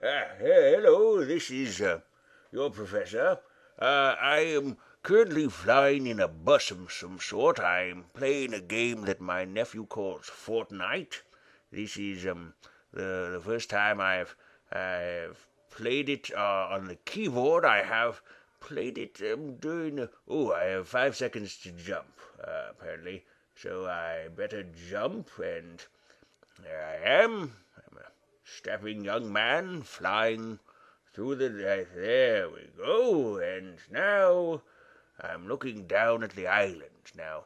Hello, this is your professor. I am currently flying in a bus of some sort. I'm playing a game that my nephew calls Fortnite. This is the first time I've played it on the keyboard. I have played it during. I have 5 seconds to jump, apparently. So I better jump, and there I am. I'm a strapping young man flying through the. There we go. And now I'm looking down at the island. Now,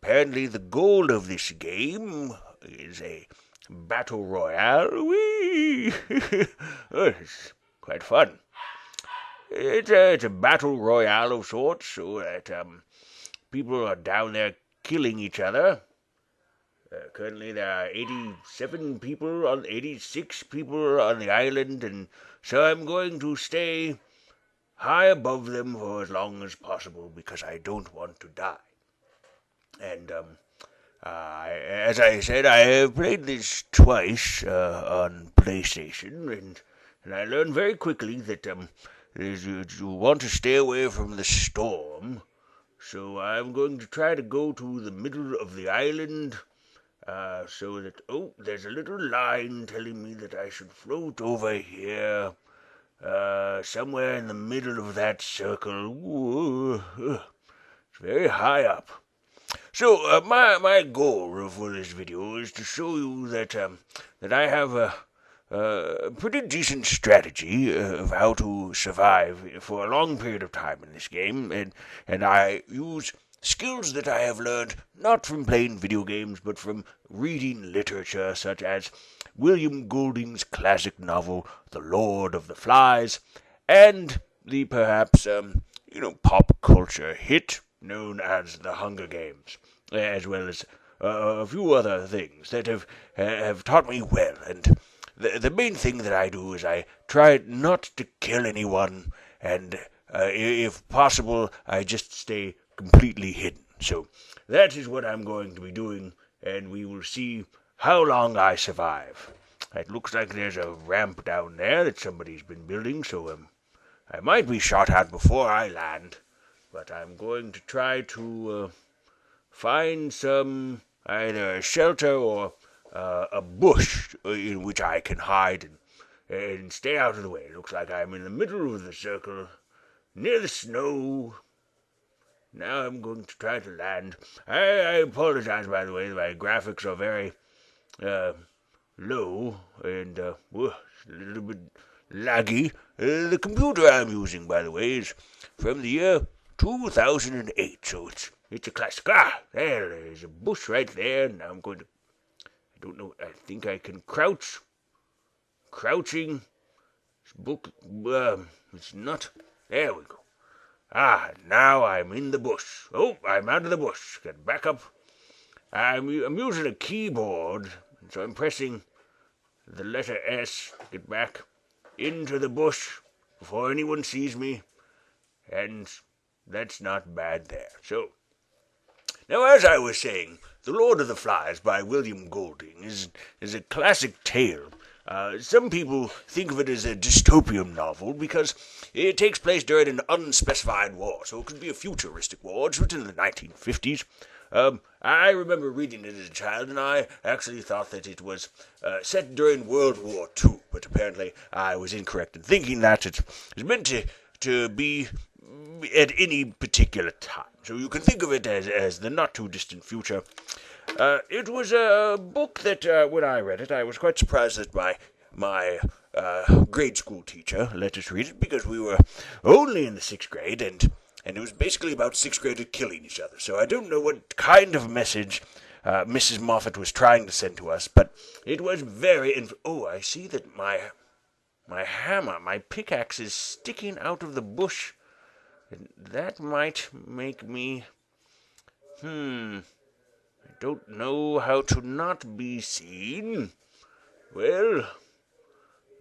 apparently, the goal of this game is a battle royale. Whee! It's quite fun. It's a battle royale of sorts, so that people are down there killing each other. Currently, there are 86 people on the island, and so I'm going to stay high above them for as long as possible because I don't want to die. And as I said, I have played this twice on PlayStation, and I learned very quickly that you want to stay away from the storm. So I'm going to try to go to the middle of the island. So that, there's a little line telling me that I should float over here, somewhere in the middle of that circle. Ooh, it's very high up. So, my goal for this video is to show you that I have a pretty decent strategy of how to survive for a long period of time in this game, and I use skills that I have learned not from playing video games, but from reading literature such as William Golding's classic novel, The Lord of the Flies, and the perhaps, pop culture hit known as The Hunger Games, as well as a few other things that have taught me well. And the main thing that I do is I try not to kill anyone, and if possible, I just stay completely hidden. So that is what I'm going to be doing, and we will see how long I survive. It looks like there's a ramp down there that somebody's been building, so I might be shot at before I land, but I'm going to try to find some either shelter or a bush in which I can hide and stay out of the way. It looks like I'm in the middle of the circle, near the snow. Now I'm going to try to land. I apologize, by the way. My graphics are very low and a little bit laggy. The computer I'm using, by the way, is from the year 2008, so it's a classic. There's a bush right there. Now I'm going to. I don't know. I think I can crouch. Crouching. This book. It's not. There we go. Now I'm in the bush. I'm out of the bush. Get back up. I'm using a keyboard, so I'm pressing the letter S to get back into the bush before anyone sees me, and that's not bad there. So, now as I was saying, The Lord of the Flies by William Golding is a classic tale. Some people think of it as a dystopian novel because it takes place during an unspecified war, so it could be a futuristic war. It's written in the 1950s. I remember reading it as a child, and I actually thought that it was set during World War II, but apparently I was incorrect in thinking that it's meant to be at any particular time. So you can think of it as the not-too-distant future. It was a book that, when I read it, I was quite surprised that my grade school teacher let us read it, because we were only in the 6th grade, and it was basically about 6th graders killing each other. So I don't know what kind of message Mrs. Moffat was trying to send to us, but it was very... I see that my hammer, my pickaxe is sticking out of the bush. And that might make me... I don't know how to not be seen. Well,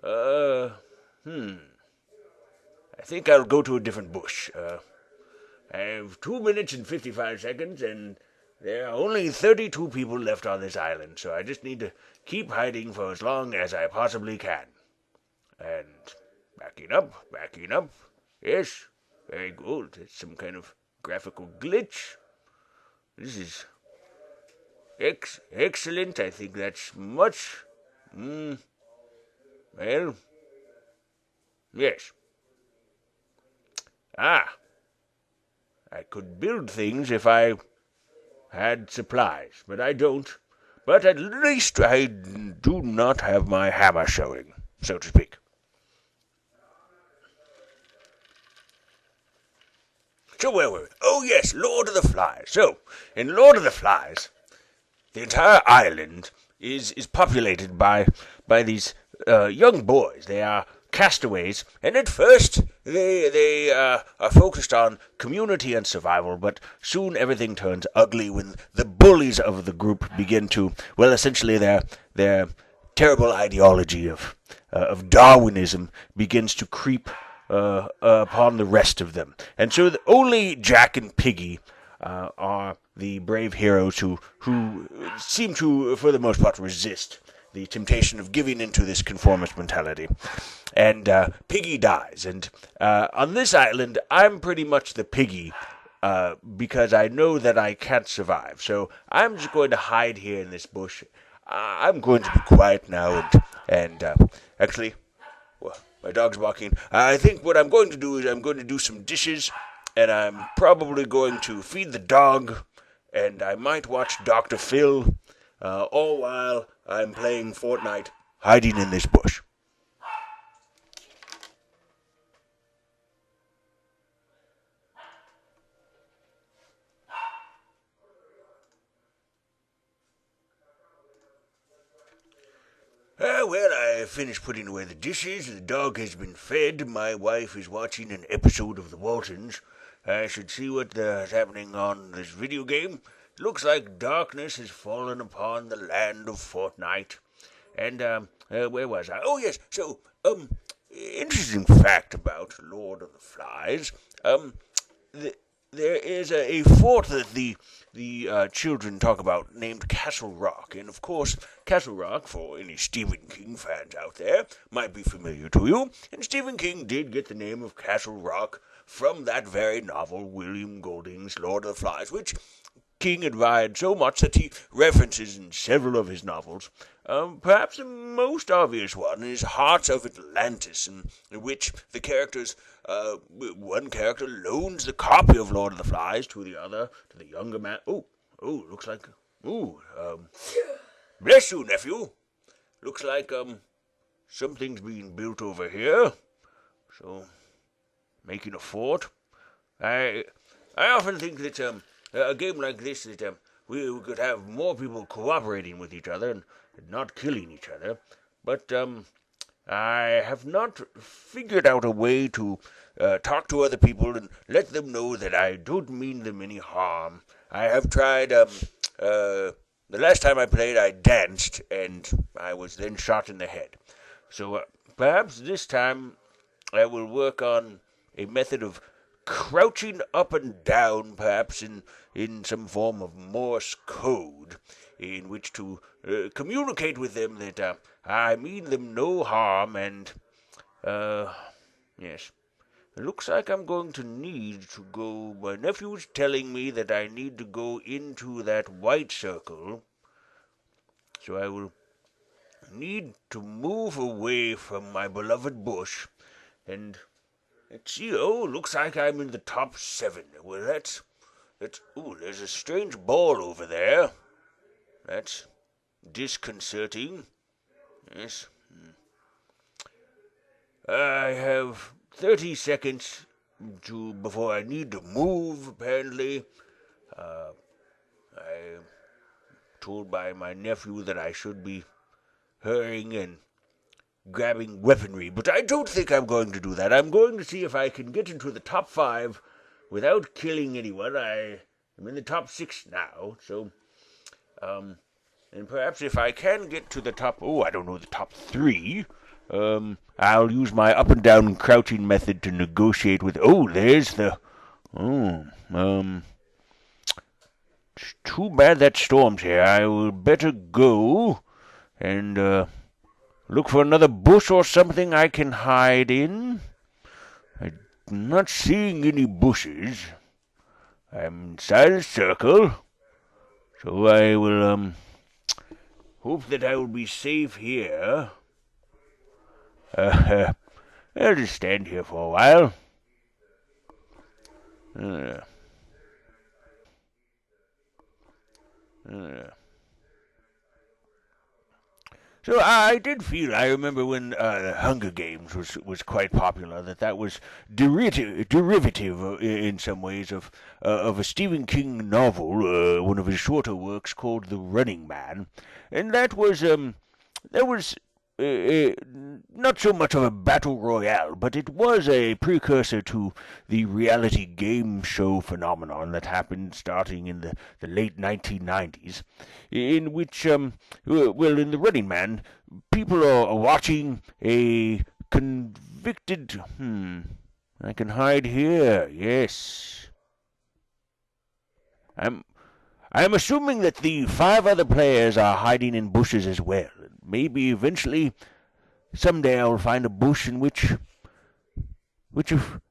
I think I'll go to a different bush. I have 2 minutes and 55 seconds, and there are only 32 people left on this island, so I just need to keep hiding for as long as I possibly can. And backing up, backing up. Yes, very good. It's some kind of graphical glitch. This is excellent. I think that's much. Well, yes. Ah, I could build things if I had supplies, but I don't. But at least I do not have my hammer showing, so to speak. So where were we? Oh yes, Lord of the Flies. So, in Lord of the Flies, the entire island is populated by these young boys. They are castaways, and at first they are focused on community and survival, but soon everything turns ugly when the bullies of the group begin to, well, essentially their terrible ideology of Darwinism begins to creep upon the rest of them. And so only Jack and Piggy are the brave heroes who seem to, for the most part, resist the temptation of giving into this conformist mentality. And Piggy dies. And on this island, I'm pretty much the Piggy because I know that I can't survive. So I'm just going to hide here in this bush. I'm going to be quiet now and actually, well, my dog's barking. I think what I'm going to do is I'm going to do some dishes, and I'm probably going to feed the dog, and I might watch Dr. Phil, all while I'm playing Fortnite, hiding in this bush. Well, I finished putting away the dishes, the dog has been fed, my wife is watching an episode of The Waltons. I should see what's happening on this video game. Looks like darkness has fallen upon the land of Fortnite. And, where was I? Oh, yes, so, interesting fact about Lord of the Flies. There is a fort that the children talk about named Castle Rock, and of course, Castle Rock, for any Stephen King fans out there, might be familiar to you, and Stephen King did get the name of Castle Rock from that very novel, William Golding's Lord of the Flies, which King admired so much that he references in several of his novels. Perhaps the most obvious one is Hearts of Atlantis, in which the characters, one character loans the copy of Lord of the Flies to the other, to the younger man. Looks like, bless you, nephew. Looks like, something's being built over here. So, making a fort. I often think that, a game like this, that we could have more people cooperating with each other and not killing each other. But I have not figured out a way to talk to other people and let them know that I don't mean them any harm. I have tried. The last time I played, I danced, and I was then shot in the head. So perhaps this time I will work on a method of crouching up and down, perhaps in some form of Morse code, in which to communicate with them that I mean them no harm, and, yes. It looks like I'm going to need to go. My nephew's telling me that I need to go into that white circle, so I will need to move away from my beloved bush, and let's see. Looks like I'm in the top 7. Well, that's. There's a strange ball over there. That's disconcerting. Yes. I have 30 seconds before I need to move, apparently. I'm told by my nephew that I should be hurrying and grabbing weaponry, but I don't think I'm going to do that. I'm going to see if I can get into the top 5 without killing anyone. I am in the top 6 now, so, and perhaps if I can get to the top, the top 3, I'll use my up and down crouching method to negotiate with, there's the, it's too bad that storm's here. I will better go and, look for another bush or something I can hide in. I'm not seeing any bushes. I'm inside a circle, so I will hope that I will be safe here. I'll just stand here for a while. So I did feel, I remember when Hunger Games was quite popular, that was derivative in some ways of a Stephen King novel, one of his shorter works called The Running Man, and that was not so much of a battle royale, but it was a precursor to the reality game show phenomenon that happened starting in the late 1990s, in which, in The Running Man, people are watching a convicted, I can hide here, yes. I'm assuming that the 5 other players are hiding in bushes as well. Maybe eventually, someday I'll find a bush in which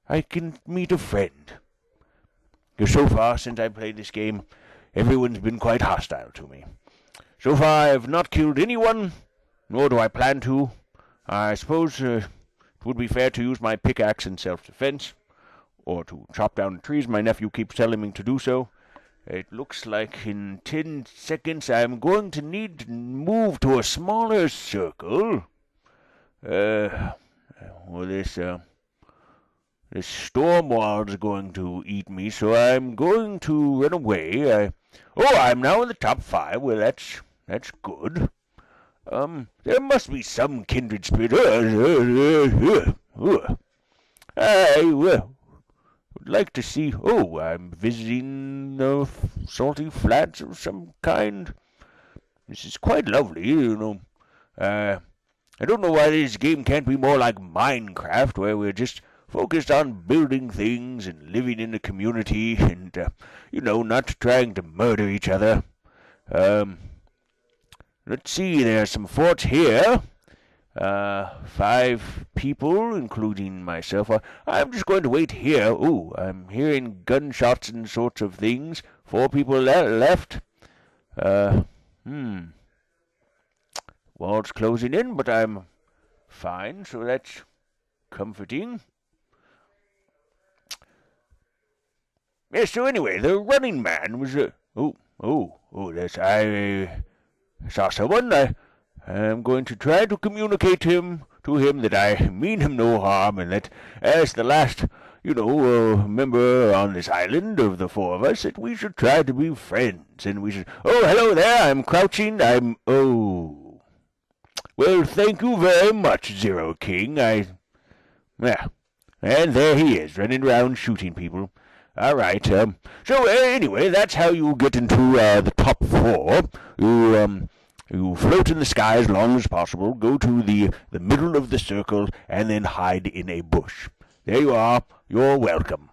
I can meet a friend. Because so far, since I played this game, everyone's been quite hostile to me. So far, I have not killed anyone, nor do I plan to. I suppose it would be fair to use my pickaxe in self-defense, or to chop down trees. My nephew keeps telling me to do so. It looks like in 10 seconds I'm going to need to move to a smaller circle. This storm wild's going to eat me, so I'm going to run away. I'm now in the top 5. Well, that's good. There must be some kindred spirit. I would like to see. Oh, I'm visiting the salty flats of some kind. This is quite lovely, you know. I don't know why this game can't be more like Minecraft, where we're just focused on building things and living in a community and, not trying to murder each other. Let's see, there are some forts here. 5 people, including myself. I'm just going to wait here. Ooh, I'm hearing gunshots and sorts of things. 4 people left. Wall's closing in, but I'm fine, so that's comforting. Yes, so anyway, the Running Man was I saw someone. I'm going to try to communicate to him that I mean him no harm, and that as the last, member on this island of the 4 of us, that we should try to be friends, and we should... Oh, hello there, I'm crouching, Well, thank you very much, Zero King, Yeah, and there he is, running around shooting people. All right, so anyway, that's how you get into the top 4. You float in the sky as long as possible, go to the middle of the circle, and then hide in a bush. There you are. You're welcome.